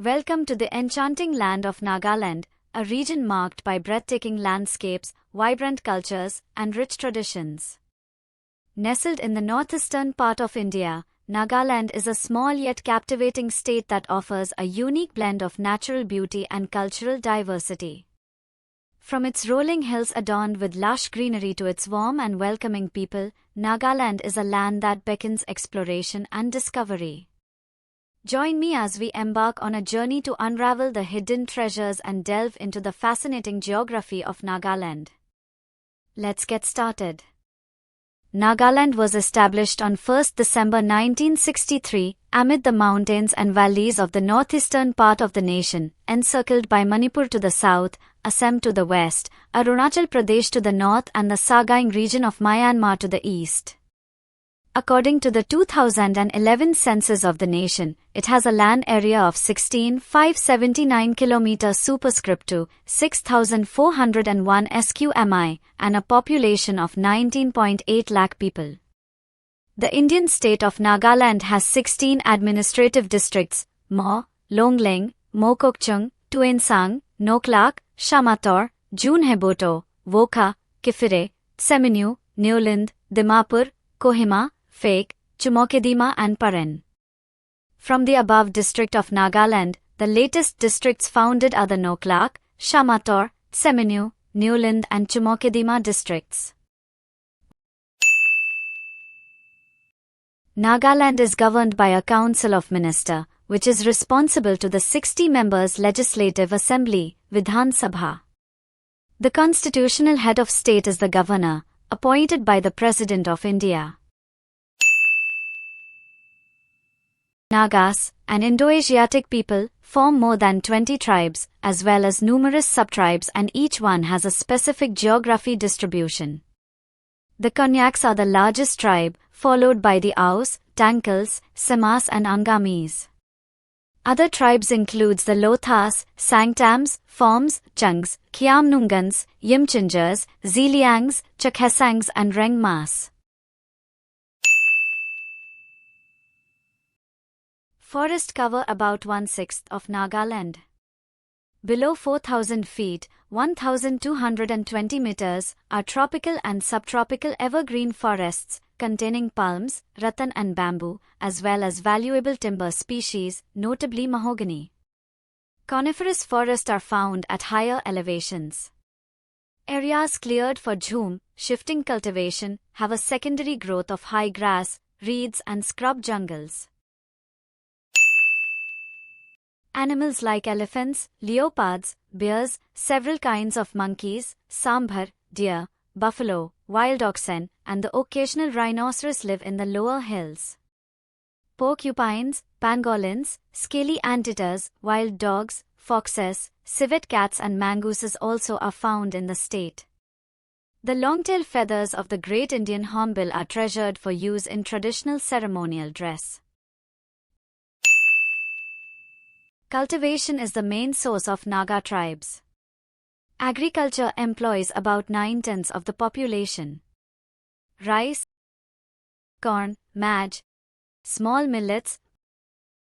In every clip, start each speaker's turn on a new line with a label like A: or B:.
A: Welcome to the enchanting land of Nagaland, a region marked by breathtaking landscapes, vibrant cultures, and rich traditions. Nestled in the northeastern part of India, Nagaland is a small yet captivating state that offers a unique blend of natural beauty and cultural diversity. From its rolling hills adorned with lush greenery to its warm and welcoming people, Nagaland is a land that beckons exploration and discovery. Join me as we embark on a journey to unravel the hidden treasures and delve into the fascinating geography of Nagaland. Let's get started. Nagaland was established on 1 December 1963 amid the mountains and valleys of the northeastern part of the nation, encircled by Manipur to the south, Assam to the west, Arunachal Pradesh to the north and the Sagaing region of Myanmar to the east. According to the 2011 census of the nation, it has a land area of 16,579 km superscript 2, 6,401 sqmi, and a population of 19.8 lakh people. The Indian state of Nagaland has 16 administrative districts: Mo, Longling, Mokokchung, Tuensang, Noklak, Shamator, Junheboto, Wokha, Kifire, Tseminyu, Newland, Dimapur, Kohima, Fake, Chumokedima and Paren. From the above district of Nagaland, the latest districts founded are the Noklak, Shamator, Tseminyu, Newland and Chumokedima districts. Nagaland is governed by a Council of Minister, which is responsible to the 60 members Legislative Assembly, Vidhan Sabha. The constitutional head of state is the governor, appointed by the President of India. Nagas, an Indo-Asiatic people, form more than 20 tribes, as well as numerous subtribes, and each one has a specific geography distribution. The Konyaks are the largest tribe, followed by the Aus, Tangkals, Semas and Angamis. Other tribes includes the Lothas, Sangtams, Forms, Chungs, Khiamnungans, Yimchingers, Zeliangs, Chakhesangs and Rengmas. Forest cover about 1/6 of Nagaland. Below 4,000 feet, 1,220 meters, are tropical and subtropical evergreen forests, containing palms, rattan and bamboo, as well as valuable timber species, notably mahogany. Coniferous forests are found at higher elevations. Areas cleared for jhum, shifting cultivation, have a secondary growth of high grass, reeds and scrub jungles. Animals like elephants, leopards, bears, several kinds of monkeys, sambar, deer, buffalo, wild oxen, and the occasional rhinoceros live in the lower hills. Porcupines, pangolins, scaly anteaters, wild dogs, foxes, civet cats and mongooses also are found in the state. The long-tail feathers of the great Indian hornbill are treasured for use in traditional ceremonial dress. Cultivation is the main source of Naga tribes. Agriculture employs about 9/10 of the population. Rice, corn, maj, small millets,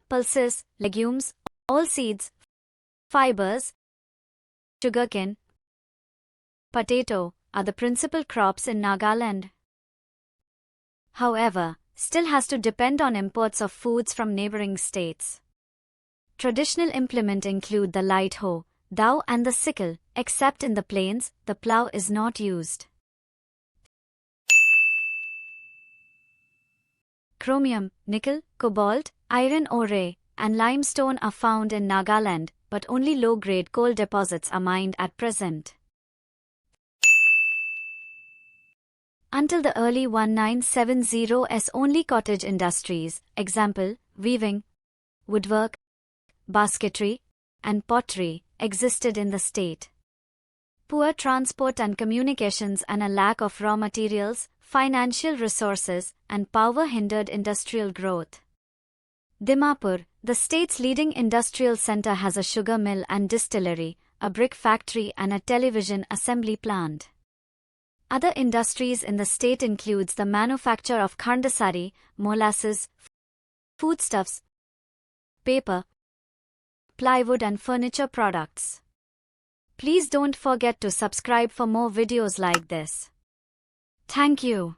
A: pulses, legumes, all seeds, fibers, sugarcane, potato are the principal crops in Nagaland. However, still has to depend on imports of foods from neighboring states. Traditional implements include the light hoe, dhow and the sickle, except in the plains, the plough is not used. Chromium, nickel, cobalt, iron ore, and limestone are found in Nagaland, but only low-grade coal deposits are mined at present. Until the early 1970s, only cottage industries, example, weaving, woodwork, basketry, and pottery, existed in the state. Poor transport and communications and a lack of raw materials, financial resources, and power hindered industrial growth. Dimapur, the state's leading industrial center, has a sugar mill and distillery, a brick factory and a television assembly plant. Other industries in the state includes the manufacture of khandasari, molasses, foodstuffs, paper, plywood and furniture products. Please don't forget to subscribe for more videos like this. Thank you.